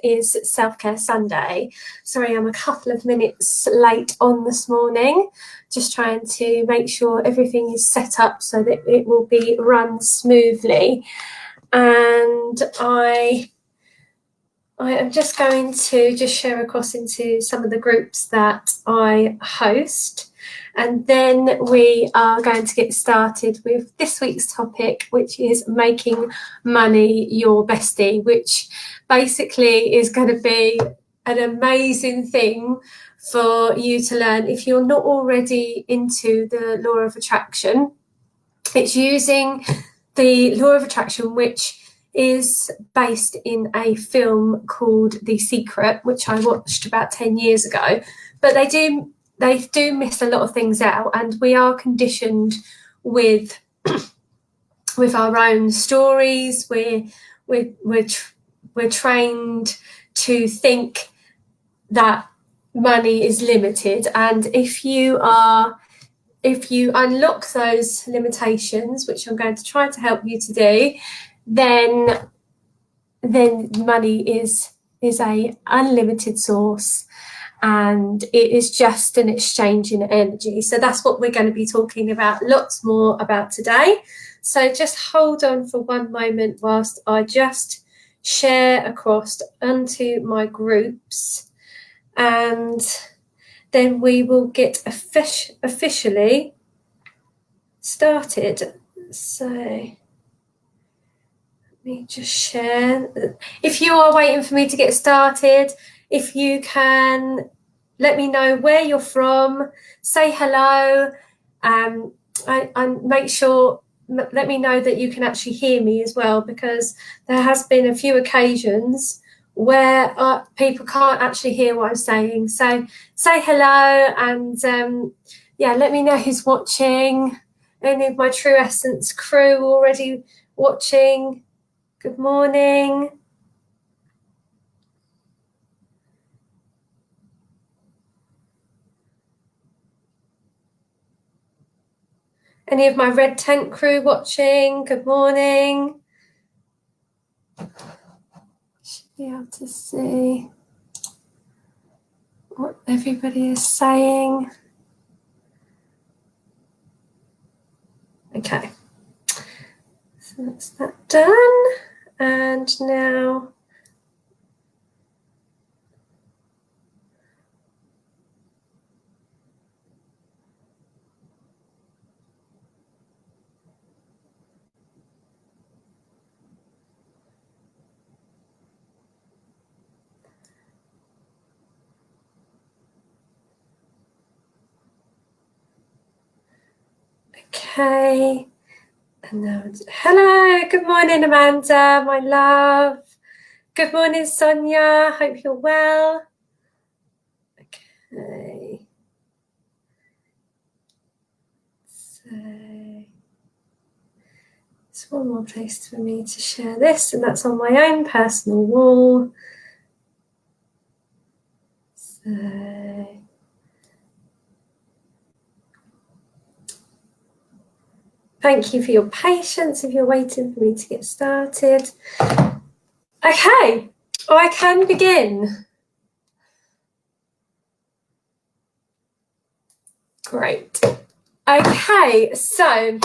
is Self-Care Sunday. Sorry, I'm a couple of minutes late on this morning, just trying to make sure everything is set up so that it will be run smoothly. And I am just going to just share across into some of the groups that I host. And then we are going to get started with this week's topic, which is making money your bestie, which basically is going to be an amazing thing for you to learn if you're not already into the law of attraction. It's using the law of attraction, which is based in a film called The Secret, which I watched about 10 years ago. But they do miss a lot of things out, and we are conditioned with our own stories. We're trained to think that money is limited, and if you unlock those limitations, which I'm going to try to help you to do, then money is a unlimited source. And it is just an exchange in energy. So that's what we're going to be talking about lots more about today. So just hold on for one moment whilst I just share across onto my groups, and then we will get officially started. So let me just share. If you are waiting for me to get started, if you can let me know where you're from, say hello, and make sure, let me know that you can actually hear me as well, because there has been a few occasions where people can't actually hear what I'm saying. So say hello, and yeah, let me know who's watching. Any of my True Essence crew already watching? Good morning. Any of my Red Tent crew watching? Good morning. Should be able to see what everybody is saying. Okay, so that's that done. And now okay, and now hello, good morning Amanda, my love. Good morning Sonia, hope you're well. Okay, so there's one more place for me to share this, and that's on my own personal wall. So thank you for your patience if you're waiting for me to get started. Okay, I can begin. Great. Okay, so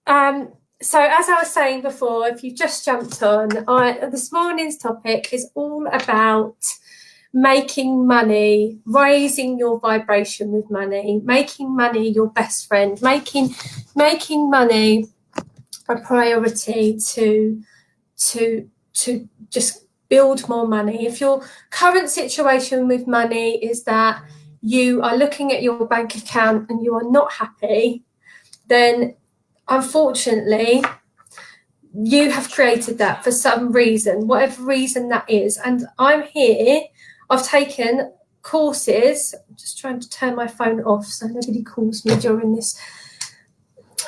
as I was saying before, if you've just jumped on, this morning's topic is all about making money, raising your vibration with money, making money your best friend, making money a priority to just build more money. If your current situation with money is that you are looking at your bank account and you are not happy, then unfortunately you have created that for some reason, whatever reason that is. And I'm here, I've taken courses. I'm just trying to turn my phone off so nobody calls me during this.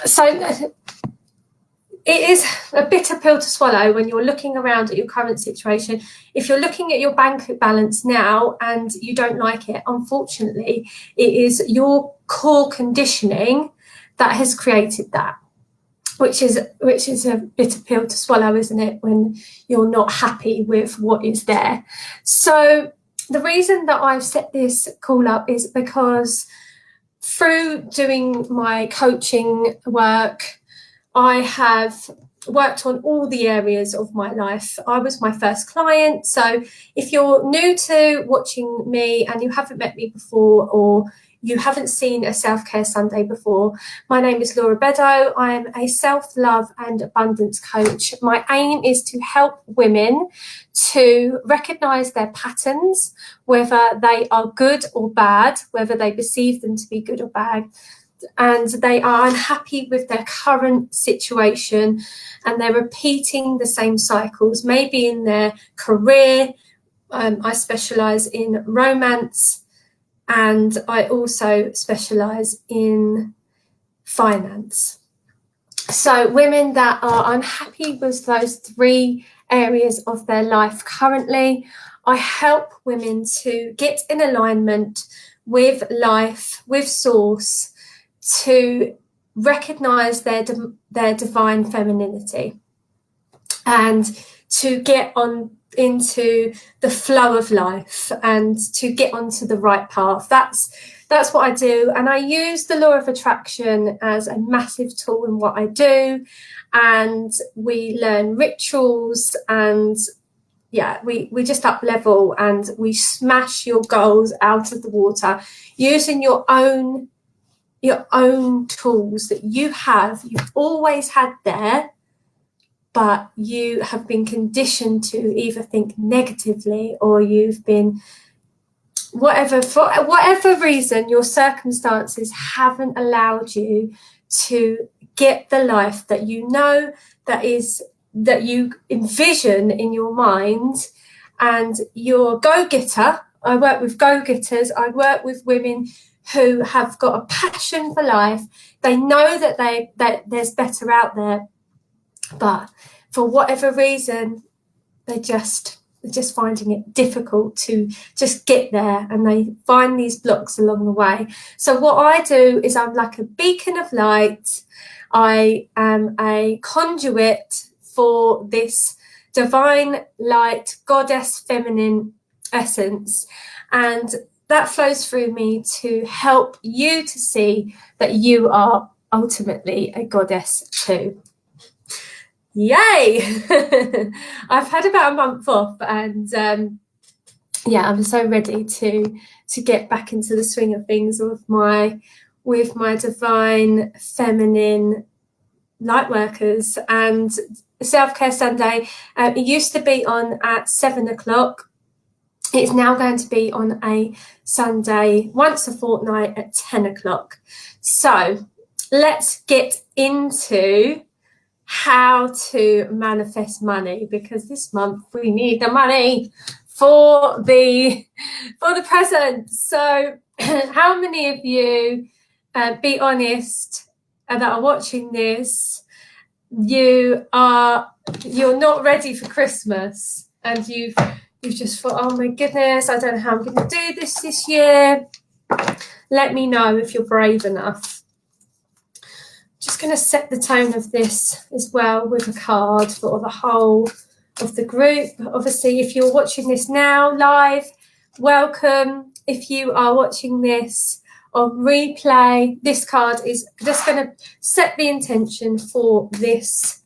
So it is a bitter pill to swallow when you're looking around at your current situation. If you're looking at your bank balance now and you don't like it, unfortunately, it is your core conditioning that has created that. which is a bitter pill to swallow, isn't it, when you're not happy with what is there. So the reason that I've set this call up is because through doing my coaching work, I have worked on all the areas of my life. I was my first client. So if you're new to watching me and you haven't met me before, or you haven't seen a Self-Care Sunday before, my name is Laura Beddoe. I am a self-love and abundance coach. My aim is to help women to recognise their patterns, whether they are good or bad, whether they perceive them to be good or bad, and they are unhappy with their current situation and they're repeating the same cycles, maybe in their career. I specialise in romance, and I also specialise in finance. So women that are unhappy with those three areas of their life currently, I help women to get in alignment with life, with source, to recognise their divine femininity and to get on into the flow of life and to get onto the right path. That's what I do, and I use the law of attraction as a massive tool in what I do. And we learn rituals, and we just up level and we smash your goals out of the water using your own tools that you've always had there, but you have been conditioned to either think negatively, or you've been, for whatever reason, your circumstances haven't allowed you to get the life that you know, that you envision in your mind. And you're a go-getter. I work with go-getters. I work with women who have got a passion for life. They know that there's better out there, but for whatever reason, they're just finding it difficult to just get there, and they find these blocks along the way. So what I do is I'm like a beacon of light. I am a conduit for this divine light, goddess feminine essence, and that flows through me to help you to see that you are ultimately a goddess too. Yay! I've had about a month off, and I'm so ready to get back into the swing of things with my divine feminine light workers. And Self-Care Sunday, it used to be on at 7 o'clock. It's now going to be on a Sunday once a fortnight at 10 o'clock. So let's get into how to manifest money, because this month we need the money for the present. So how many of you, be honest, that are watching this, you're not ready for Christmas, and you've just thought, oh my goodness, I don't know how I'm going to do this year? Let me know if you're brave enough. Just going to set the tone of this as well with a card for the whole of the group. Obviously, if you're watching this now live, welcome. If you are watching this on replay, this card is just going to set the intention for this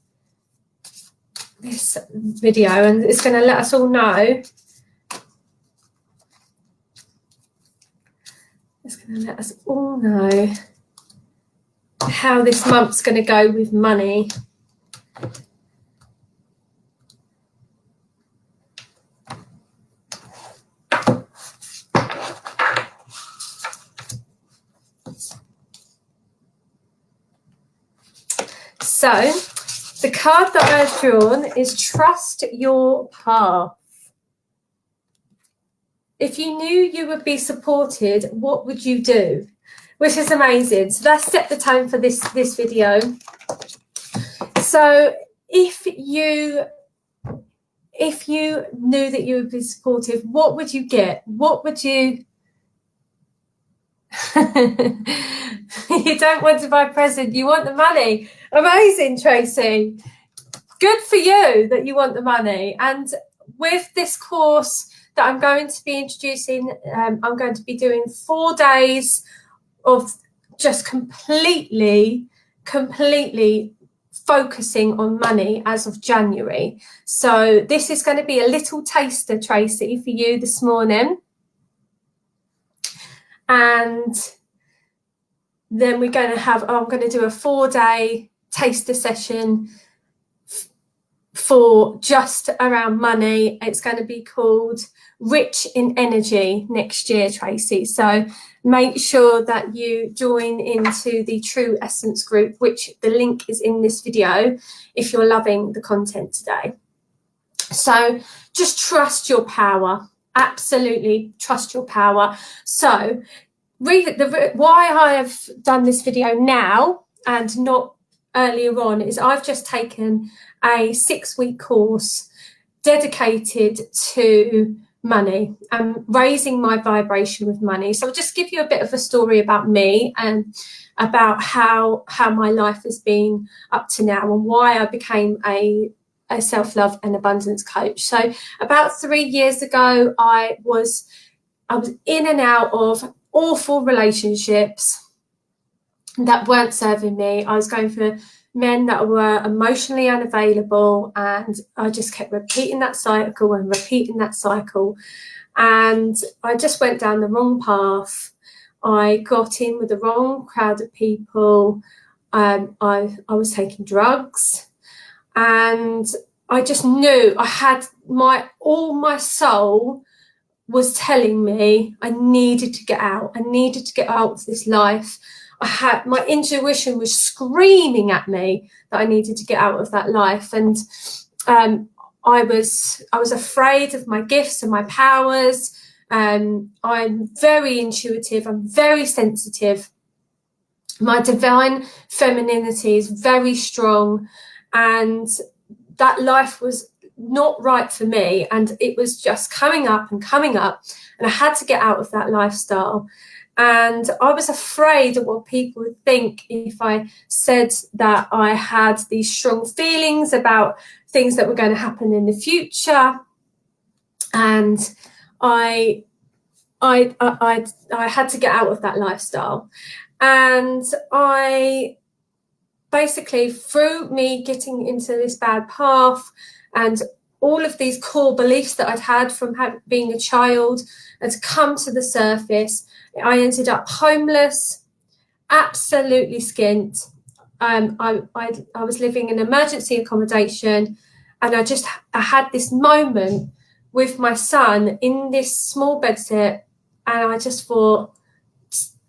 video, and it's going to let us all know. It's going to let us all know how this month's going to go with money. So the card that I've drawn is Trust Your Path. If you knew you would be supported, what would you do? Which is amazing. So that's set the tone for this video. So if you knew that you would be supportive, what would you get? What would you you don't want to buy a present, you want the money. Amazing, Tracy. Good for you that you want the money. And with this course that I'm going to be introducing, I'm going to be doing 4 days of just completely focusing on money as of January. So this is going to be a little taster, Tracy, for you this morning. And then we're going to have, I'm going to do a 4-day taster session for just around money. It's going to be called Rich in Energy next year, Tracy. So make sure that you join into the True Essence group, which the link is in this video if you're loving the content today. So just trust your power. Absolutely trust your power. So why I have done this video now and not earlier on is I've just taken a 6-week course dedicated to money and raising my vibration with money. So I'll just give you a bit of a story about me and about how my life has been up to now and why I became a self-love and abundance coach. So about 3 years ago, I was in and out of awful relationships that weren't serving me. I was going for men that were emotionally unavailable, and I just kept repeating that cycle and repeating that cycle. And I just went down the wrong path. I got in with the wrong crowd of people. I was taking drugs, and I just knew I had all my soul was telling me I needed to get out. I needed to get out of this life. My intuition was screaming at me that I needed to get out of that life. And I was afraid of my gifts and my powers. I'm very intuitive. I'm very sensitive. My divine femininity is very strong, and that life was not right for me, and it was just coming up, and I had to get out of that lifestyle. And I was afraid of what people would think if I said that I had these strong feelings about things that were going to happen in the future. And I had to get out of that lifestyle. And I basically, through me getting into this bad path and all of these core beliefs that I'd had from being a child had come to the surface, I ended up homeless, absolutely skint. I was living in emergency accommodation, and I had this moment with my son in this small bedsit, and I just thought,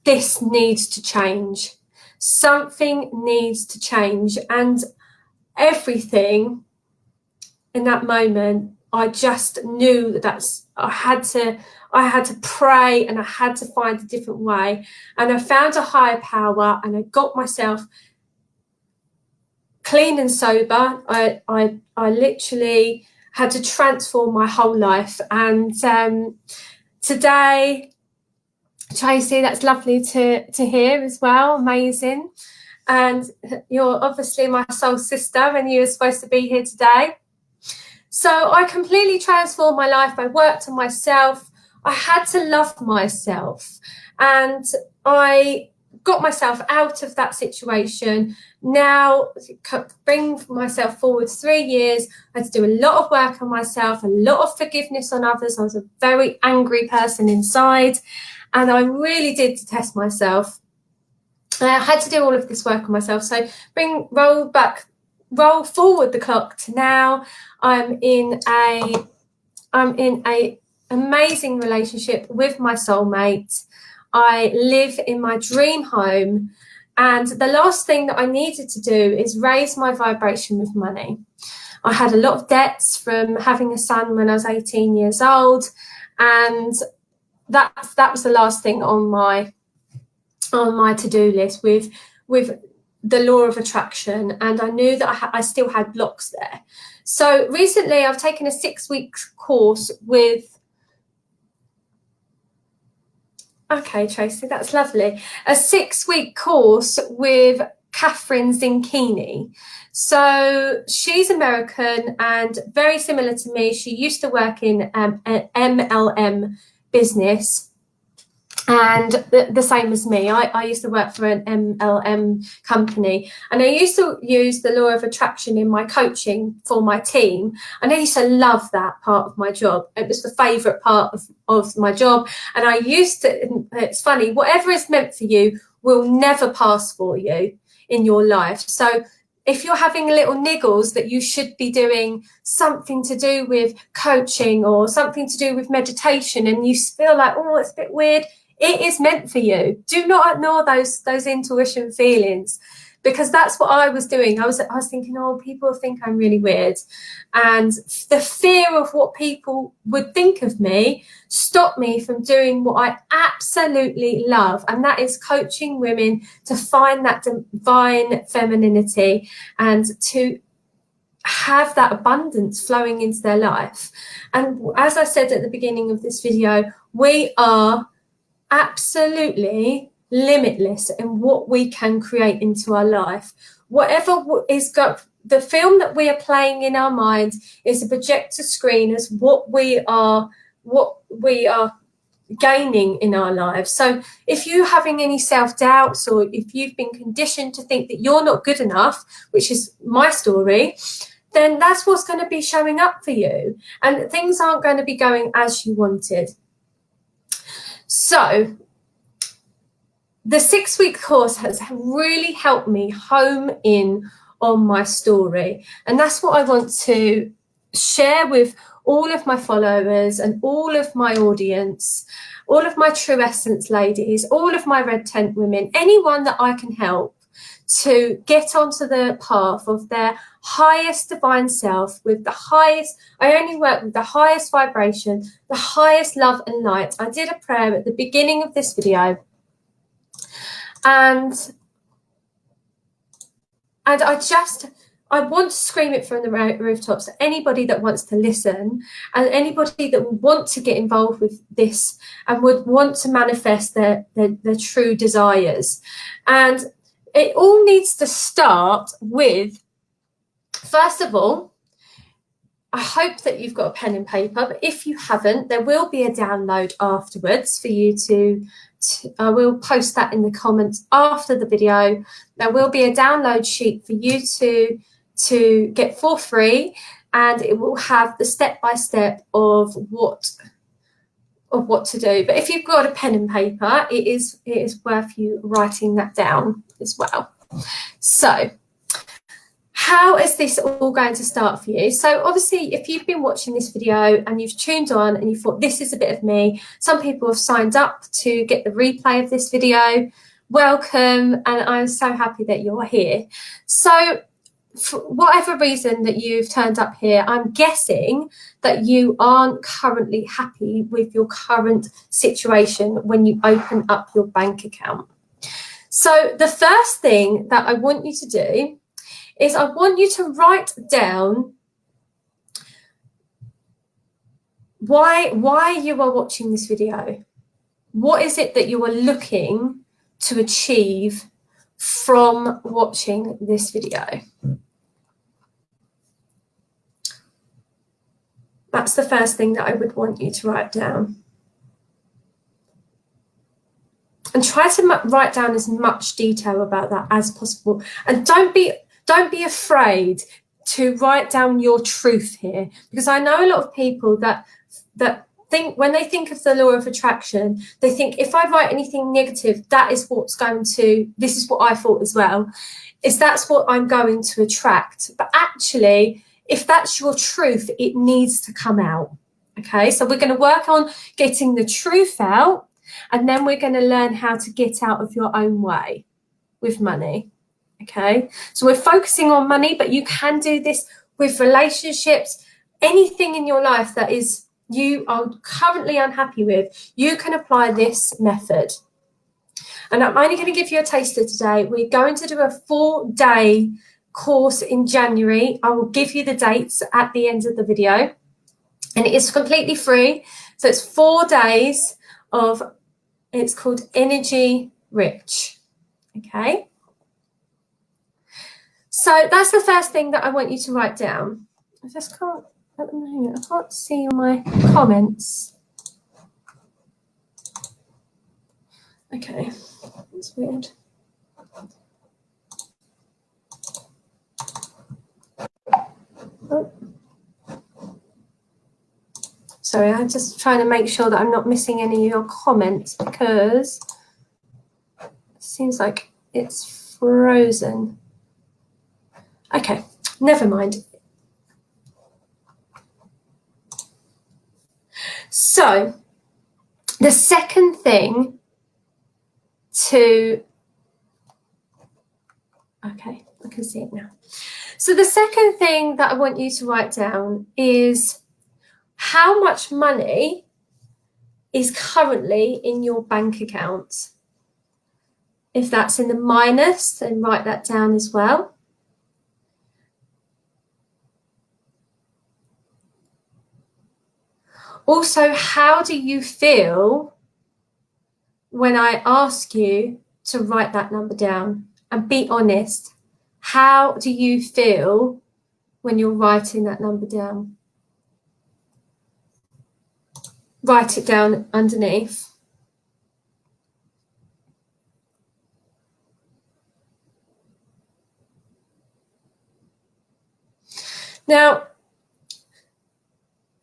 this needs to change. Something needs to change. And everything in that moment, I just knew that I had to pray, and I had to find a different way. And I found a higher power, and I got myself clean and sober. I literally had to transform my whole life. And today, Tracy, that's lovely to hear as well. Amazing. And you're obviously my soul sister, and you were supposed to be here today. So I completely transformed my life. I worked on myself. I had to love myself, and I got myself out of that situation. Now, bring myself forward 3 years. I had to do a lot of work on myself, a lot of forgiveness on others. I was a very angry person inside, and I really did test myself. I had to do all of this work on myself. So roll forward the clock to now. I'm in a amazing relationship with my soulmate. I live in my dream home, and the last thing that I needed to do is raise my vibration with money. I had a lot of debts from having a son when I was 18 years old, and that was the last thing on my to-do list with the law of attraction, and I knew that I still had blocks there. So recently I've taken a 6-week course with, okay, Tracy, that's lovely, a 6-week course with Catherine Zinchini. So she's American and very similar to me. She used to work in an MLM business. And the same as me, I used to work for an MLM company, and I used to use the law of attraction in my coaching for my team. And I used to love that part of my job. It was the favourite part of my job. And I used to, it's funny, whatever is meant for you will never pass for you in your life. So if you're having little niggles that you should be doing something to do with coaching or something to do with meditation, and you feel like, oh, it's a bit weird, it is meant for you. Do not ignore those intuition feelings, because that's what I was doing. I was thinking, oh, people think I'm really weird. And the fear of what people would think of me stopped me from doing what I absolutely love. And that is coaching women to find that divine femininity and to have that abundance flowing into their life. And as I said at the beginning of this video, we are absolutely limitless in what we can create into our life. Whatever is the film that we are playing in our mind is a projector screen as what we are gaining in our lives. So if you're having any self-doubts, or if you've been conditioned to think that you're not good enough, which is my story, then that's what's going to be showing up for you, and things aren't going to be going as you wanted. So the 6-week course has really helped me home in on my story. And that's what I want to share with all of my followers and all of my audience, all of my true essence ladies, all of my red tent women, anyone that I can help to get onto the path of their highest divine self with the highest, I only work with the highest vibration, the highest love and light. I did a prayer at the beginning of this video, and I want to scream it from the rooftops. Anybody that wants to listen, and anybody that would want to get involved with this and would want to manifest their true desires. And it all needs to start with, first of all, I hope that you've got a pen and paper, but if you haven't, there will be a download afterwards for you to I will post that in the comments after the video. There will be a download sheet for you to get for free, and it will have the step-by-step of what to do. But if you've got a pen and paper, it is worth you writing that down as well. So how is this all going to start for you? So obviously, if you've been watching this video and you've tuned on and you thought this is a bit of me, some people have signed up to get the replay of this video. Welcome, and I'm so happy that you're here. So for whatever reason that you've turned up here, I'm guessing that you aren't currently happy with your current situation when you open up your bank account. So the first thing that I want you to do is I want you to write down why you are watching this video. What is it that you are looking to achieve from watching this video? That's the first thing that I would want you to write down. And try to write down as much detail about that as possible. And don't be afraid to write down your truth here, because I know a lot of people that think, when they think of the law of attraction, they think if I write anything negative, that is what's going to, this is what I thought as well, is that's what I'm going to attract. But actually, if that's your truth, it needs to come out. Okay, so we're going to work on getting the truth out, and then we're going to learn how to get out of your own way with money. Okay, so we're focusing on money, but you can do this with relationships, anything in your life that is you are currently unhappy with, you can apply this method. And I'm only going to give you a taster today. We're going to do a 4-day course in January. I will give you the dates at the end of the video, and it is completely free. So it's 4 days of, it's called Energy Rich. Okay. So that's the first thing that I want you to write down. I just can't, at the moment, I can't see all my comments. Okay, that's weird. Oh. Sorry, I'm just trying to make sure that I'm not missing any of your comments because it seems like it's frozen. Okay, never mind. So the second thing to, okay, I can see it now. So the second thing that I want you to write down is how much money is currently in your bank account. If that's in the minus, then write that down as well. Also, how do you feel when I ask you to write that number down? And be honest. How do you feel when you're writing that number down? Write it down underneath. Now,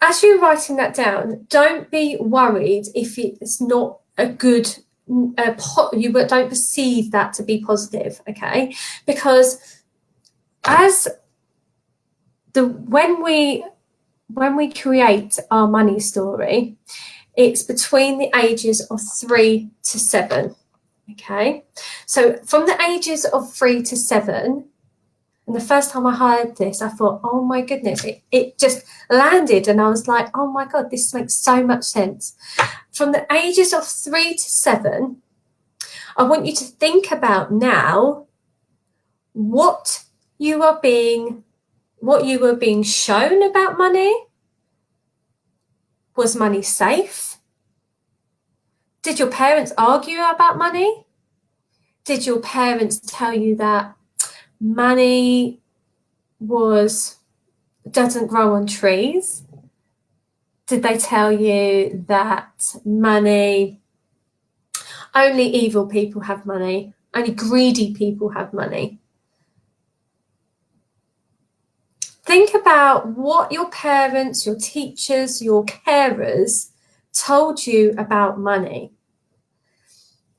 as you're writing that down, don't be worried if it's not a good, you don't perceive that to be positive, okay? Because when we create our money story, it's between the ages of 3 to 7, okay? So from the ages of 3 to 7, and the first time I heard this, I thought, oh my goodness, it just landed. And I was like, oh my God, this makes so much sense. From the ages of 3 to 7, I want you to think about now what you were being shown about money. Was money safe? Did your parents argue about money? Did your parents tell you that money doesn't grow on trees? Did they tell you that money, only evil people have money, only greedy people have money? Think about what your parents, your teachers, your carers told you about money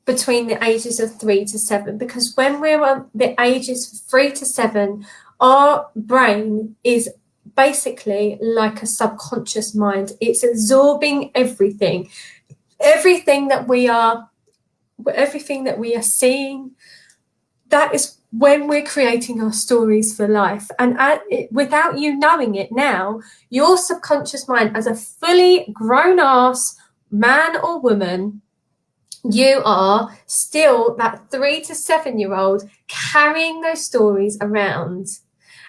between the ages of 3 to 7, because when we're on the ages of 3 to 7, our brain is basically like a subconscious mind. It's absorbing everything that we are seeing. That is when we're creating our stories for life. And without you knowing it now, your subconscious mind, as a fully grown-ass man or woman, you are still that 3 to 7-year-old carrying those stories around.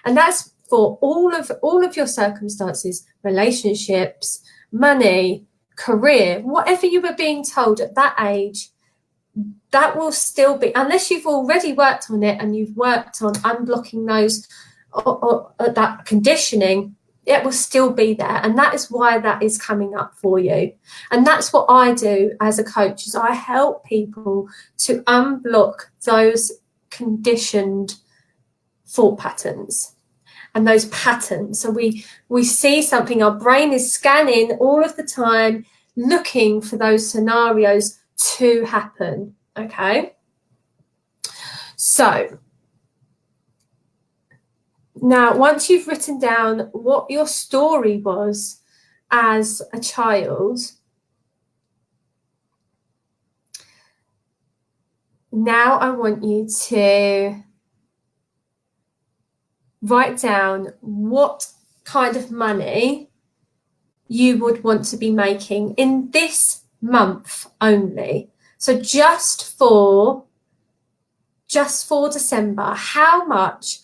And that's for all of your circumstances, relationships, money, career, whatever you were being told at that age, that will still be, unless you've already worked on it and you've worked on unblocking those or that conditioning, it will still be there. And that is why that is coming up for you. And that's what I do as a coach, is I help people to unblock those conditioned thought patterns and those patterns. So we see something, our brain is scanning all of the time, looking for those scenarios to happen. Okay, so now once you've written down what your story was as a child, now I want you to write down what kind of money you would want to be making in this month only. So just for December, how much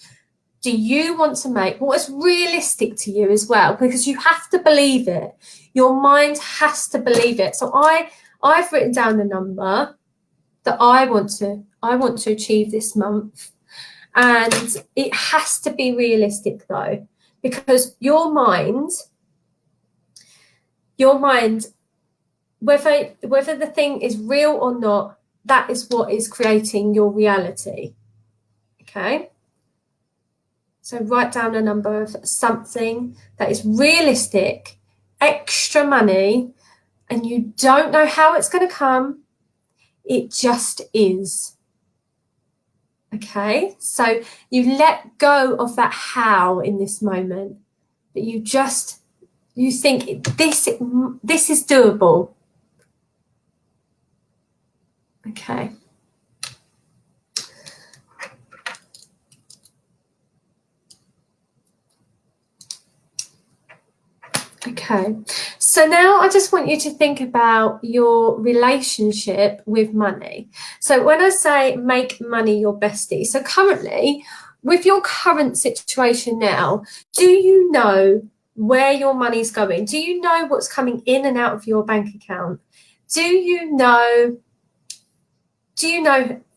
do you want to make? What is realistic to you as well? Because you have to believe it. Your mind has to believe it. So I've written down the number that I want to achieve this month. And it has to be realistic though, because your mind, whether the thing is real or not, that is what is creating your reality. Okay? So write down a number of something that is realistic, extra money, and you don't know how it's going to come. It just is. Okay? So you let go of that how in this moment, but you think this is doable. Okay. Okay, so now I just want you to think about your relationship with money. So when I say make money your bestie, so currently, with your current situation now, do you know where your money's going? Do you know what's coming in and out of your bank account? Do you know,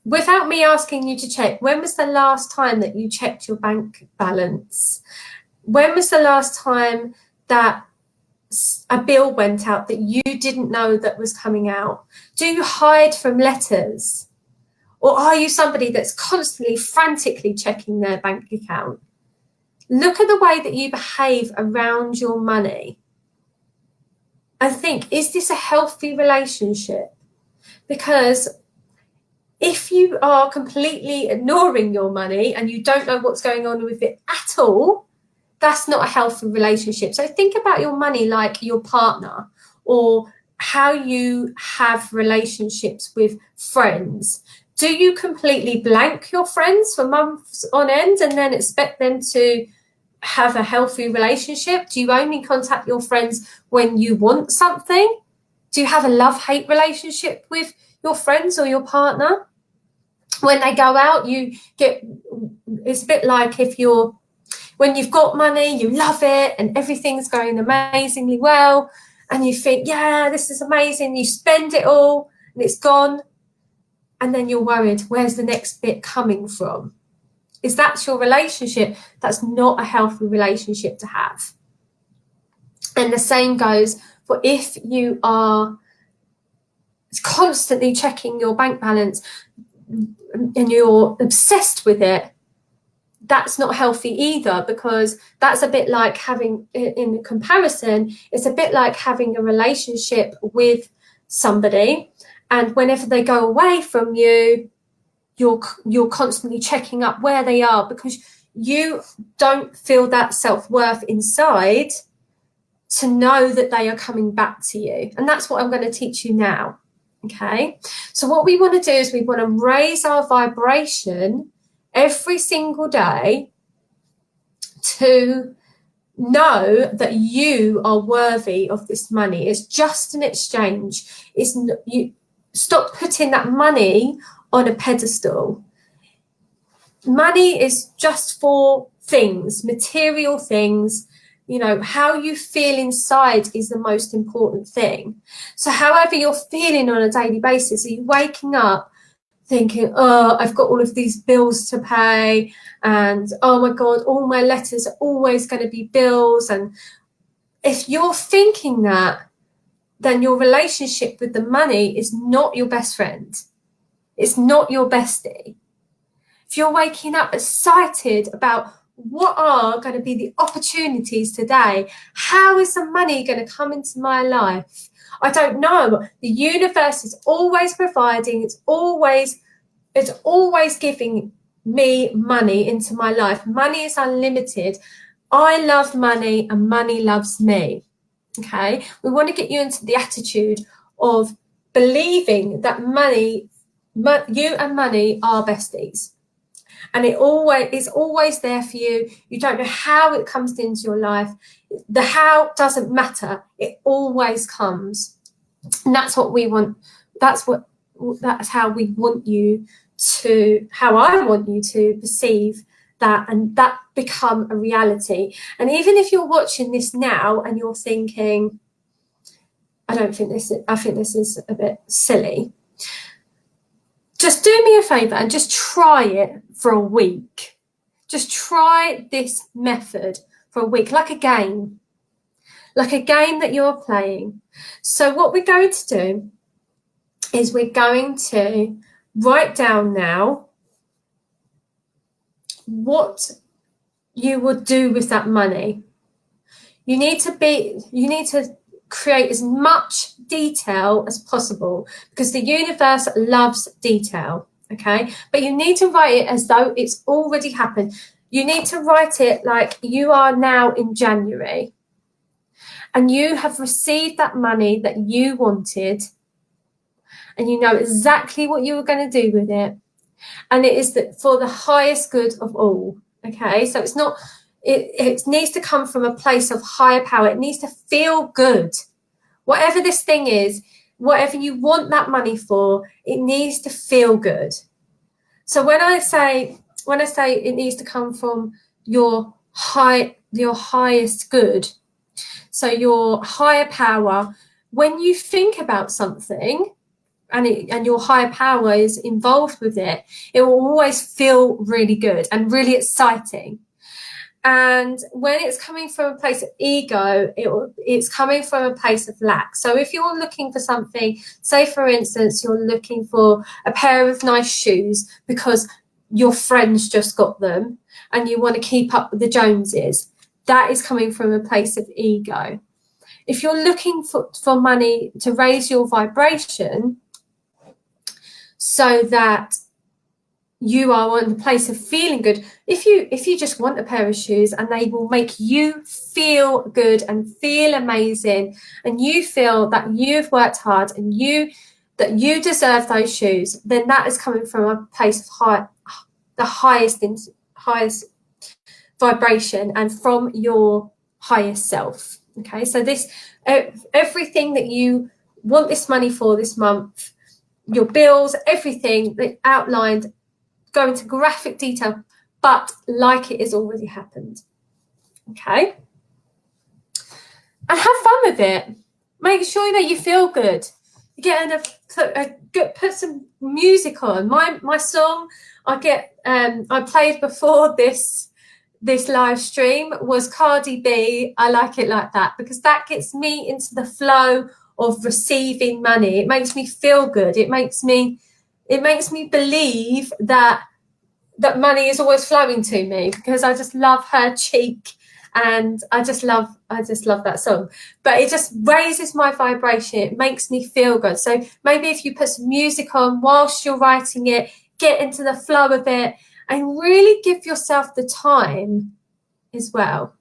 without me asking you to check, when was the last time that you checked your bank balance? When was the last time that a bill went out that you didn't know that was coming out? Do you hide from letters? Or are you somebody that's constantly frantically checking their bank account? Look at the way that you behave around your money and think, is this a healthy relationship? Because if you are completely ignoring your money and you don't know what's going on with it at all, that's not a healthy relationship. So think about your money like your partner, or how you have relationships with friends. Do you completely blank your friends for months on end and then expect them to have a healthy relationship? Do you only contact your friends when you want something? Do you have a love-hate relationship with your friends or your partner? When they go out, it's a bit like when you've got money, you love it and everything's going amazingly well and you think, yeah, this is amazing. You spend it all and it's gone. And then you're worried, where's the next bit coming from? Is that your relationship? That's not a healthy relationship to have. And the same goes for if you are constantly checking your bank balance and you're obsessed with it. That's not healthy either, because that's a bit like having, in comparison, it's a bit like having a relationship with somebody, and whenever they go away from you, you're constantly checking up where they are, because you don't feel that self-worth inside to know that they are coming back to you. And that's what I'm going to teach you now. Okay, so what we want to do is we want to raise our vibration every single day to know that you are worthy of this money. It's just an exchange. You stop putting that money on a pedestal. Money is just for things, material things. You know, how you feel inside is the most important thing. So however you're feeling on a daily basis, are you waking up thinking, oh, I've got all of these bills to pay, and oh my God, all my letters are always going to be bills? And if you're thinking that, then your relationship with the money is not your best friend. It's not your bestie. If you're waking up excited about what are going to be the opportunities today, how is the money going to come into my life? I don't know. The universe is always providing. It's always giving me money into my life. Money is unlimited. I love money and money loves me. Okay, we want to get you into the attitude of believing that you and money are besties. And it is always there for you. You don't know how it comes into your life. The how doesn't matter. It always comes. And that's what we want. That's how we want you to, how I want you to perceive that, and that become a reality. And even if you're watching this now and you're thinking, I think this is a bit silly, just do me a favor and just try it for a week. Just try this method for a week, like a game that you're playing. So what we're going to do is we're going to write down now what you would do with that money. You need to create as much detail as possible, because the universe loves detail, okay? But you need to write it as though it's already happened. You need to write it like you are now in January and you have received that money that you wanted, and you know exactly what you were going to do with it, and it is for the highest good of all, okay? So it's not, it needs to come from a place of higher power. It needs to feel good. Whatever this thing is, whatever you want that money for, it needs to feel good. So when I say it needs to come from your highest good, so your higher power, when you think about something and your higher power is involved with it, it will always feel really good and really exciting. And when it's coming from a place of ego, it's coming from a place of lack. So if you're looking for something, say for instance, you're looking for a pair of nice shoes because your friends just got them and you want to keep up with the Joneses, that is coming from a place of ego. If you're looking for money to raise your vibration so that you are in the place of feeling good, if you just want a pair of shoes and they will make you feel good and feel amazing, and you feel that you've worked hard and that you deserve those shoes, then that is coming from a place of the highest vibration and from your highest self. Okay, so this everything that you want this money for this month, your bills, everything that outlined, go into graphic detail, but like it has already happened. Okay, and have fun with it. Make sure that you feel good. Put some music on. My song I played before this live stream was Cardi B, I Like It Like That, because that gets me into the flow of receiving money. It makes me feel good. It makes me believe that money is always flowing to me, because I just love her cheek and I just love that song. But it just raises my vibration. It makes me feel good. So maybe if you put some music on whilst you're writing it, get into the flow of it and really give yourself the time as well.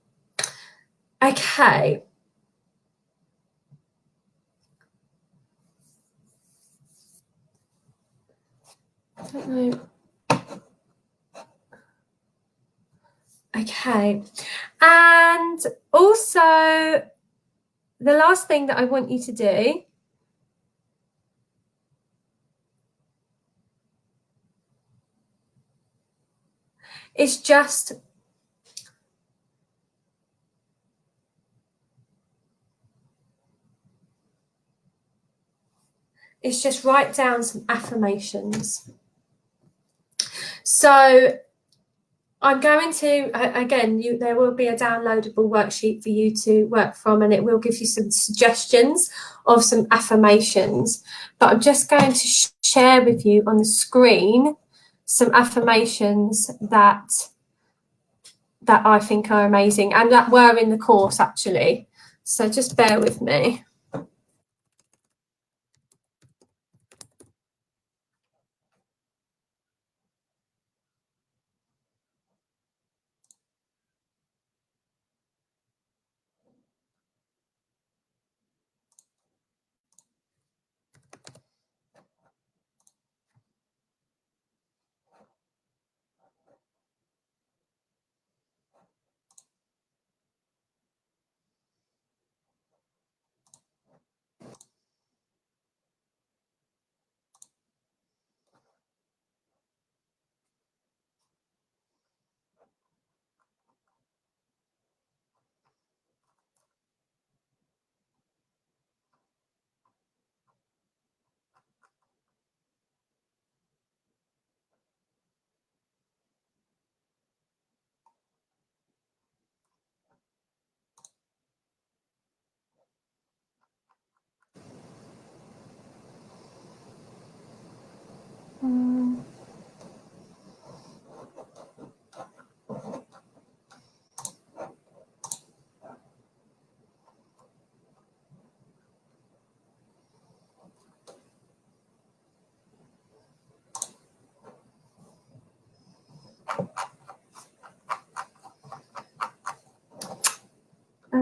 Okay. I don't know. Okay. And also, the last thing that I want you to do is just write down some affirmations. So I'm going to, again, there will be a downloadable worksheet for you to work from, and it will give you some suggestions of some affirmations. But I'm just going to share with you on the screen some affirmations that I think are amazing and that were in the course actually. So just bear with me.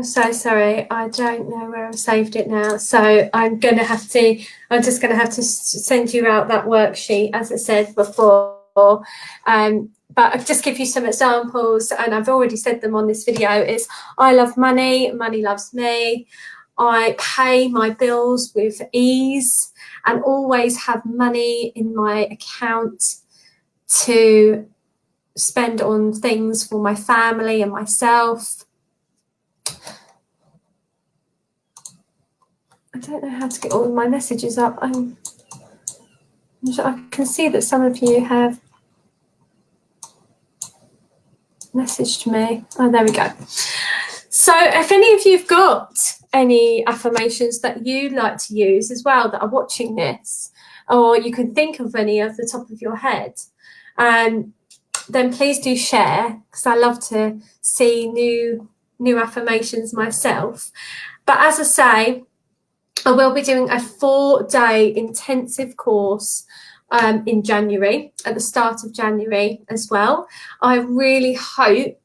I'm so sorry. I don't know where I've saved it now. So I'm just going to have to send you out that worksheet, as I said before. But I'll just give you some examples, and I've already said them on this video. It's I love money, money loves me. I pay my bills with ease and always have money in my account to spend on things for my family and myself. I don't know how to get all my messages up. I can see that some of you have messaged me. Oh, there we go. So if any of you've got any affirmations that you like to use as well that are watching this, or you can think of any off the top of your head, then please do share, because I love to see new affirmations myself. But as I say, I will be doing a 4-day intensive course in January, at the start of January as well. I really hope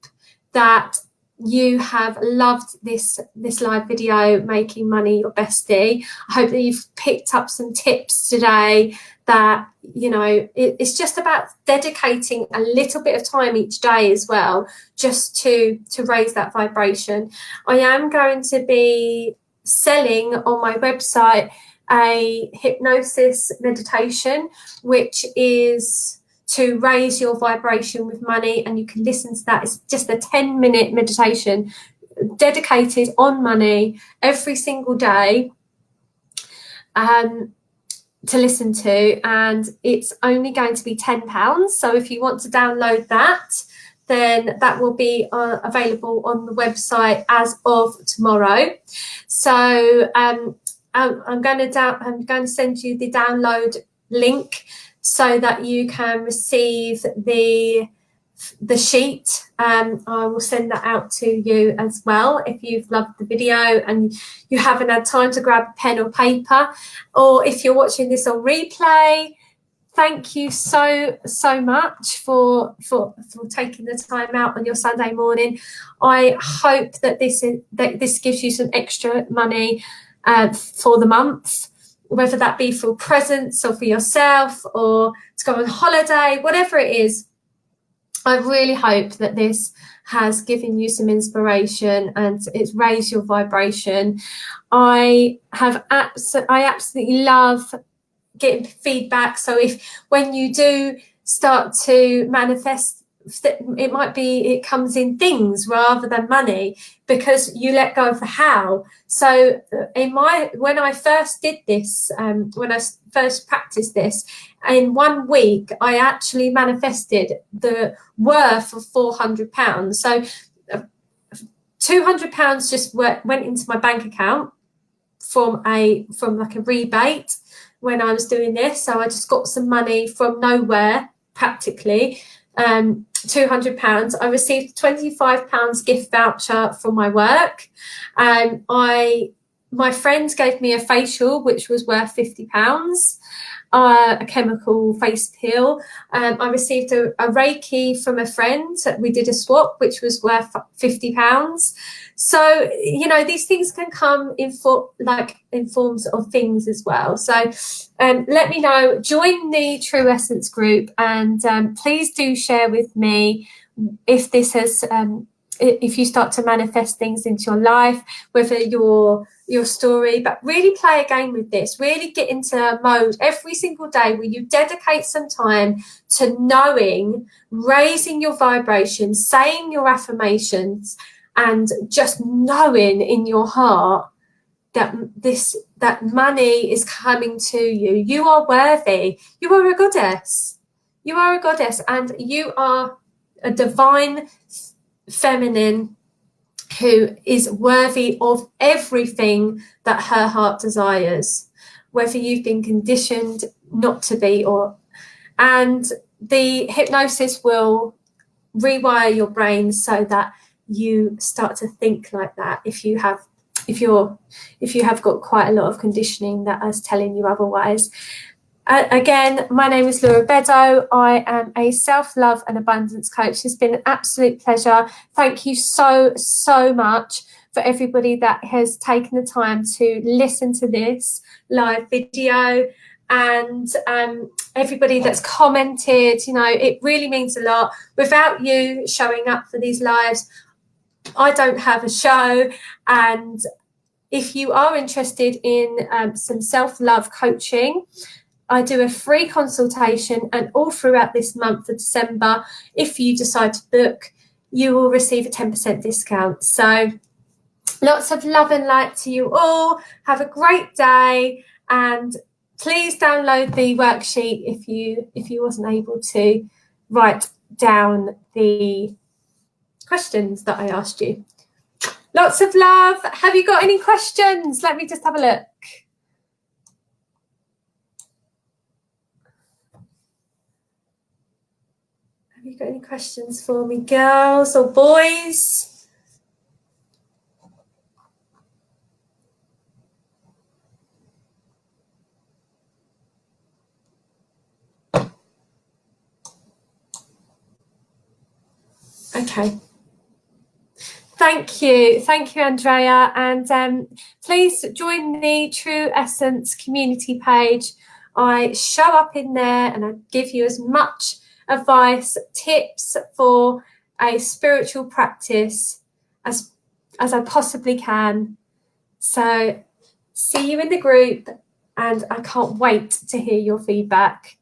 that you have loved this live video, Making Money Your Bestie. I hope that you've picked up some tips today that, you know, it's just about dedicating a little bit of time each day as well, just to raise that vibration. I am going to be selling on my website a hypnosis meditation, which is to raise your vibration with money, and you can listen to that. It's just a 10-minute meditation dedicated on money every single day to listen to, and it's only going to be £10. So if you want to download that, then that will be available on the website as of tomorrow. So I'm going to send you the download link so that you can receive the sheet. I will send that out to you as well if you've loved the video and you haven't had time to grab a pen or paper, or if you're watching this on replay. Thank you so much for taking the time out on your Sunday morning. I hope that this gives you some extra money for the month, whether that be for presents or for yourself or to go on holiday, whatever it is. I really hope that this has given you some inspiration and it's raised your vibration. I absolutely love getting feedback. So when you do start to manifest, it might be it comes in things rather than money, because you let go of the how. So when I first did this, when I first practiced this, in 1 week I actually manifested the worth of £400. So £200 just went into my bank account from like a rebate when I was doing this. So I just got some money from nowhere practically. £200. I received £25 gift voucher from my work, and my friend gave me a facial which was worth £50. A chemical face peel. I received a Reiki from a friend. We did a swap which was worth £50. So, you know, these things can come in forms of things as well. So let me know, join the True Essence group, and please do share with me if this has if you start to manifest things into your life, whether your story, but really play a game with this. Really get into a mode every single day where you dedicate some time to knowing, raising your vibration, saying your affirmations, and just knowing in your heart that money is coming to you. You are worthy. You are a goddess. You are a goddess, and you are a divine feminine who is worthy of everything that her heart desires, whether you've been conditioned not to be and the hypnosis will rewire your brain so that you start to think like that if you have got quite a lot of conditioning that is telling you otherwise. Again, my name is Laura Beddoe. I am a self-love and abundance coach. It's been an absolute pleasure. Thank you so much for everybody that has taken the time to listen to this live video, and everybody that's commented. You know, it really means a lot. Without you showing up for these lives, I don't have a show. And if you are interested in some self-love coaching, I do a free consultation, and all throughout this month of December, if you decide to book, you will receive a 10% discount. So lots of love and light to you all. Have a great day, and please download the worksheet if you wasn't able to write down the questions that I asked you. Lots of love. Have you got any questions? Let me just have a look. Have you got any questions for me, girls or boys? Okay. Thank you, Andrea, and please join the True Essence community page. I show up in there and I give you as much advice, tips for a spiritual practice as I possibly can. So see you in the group, and I can't wait to hear your feedback.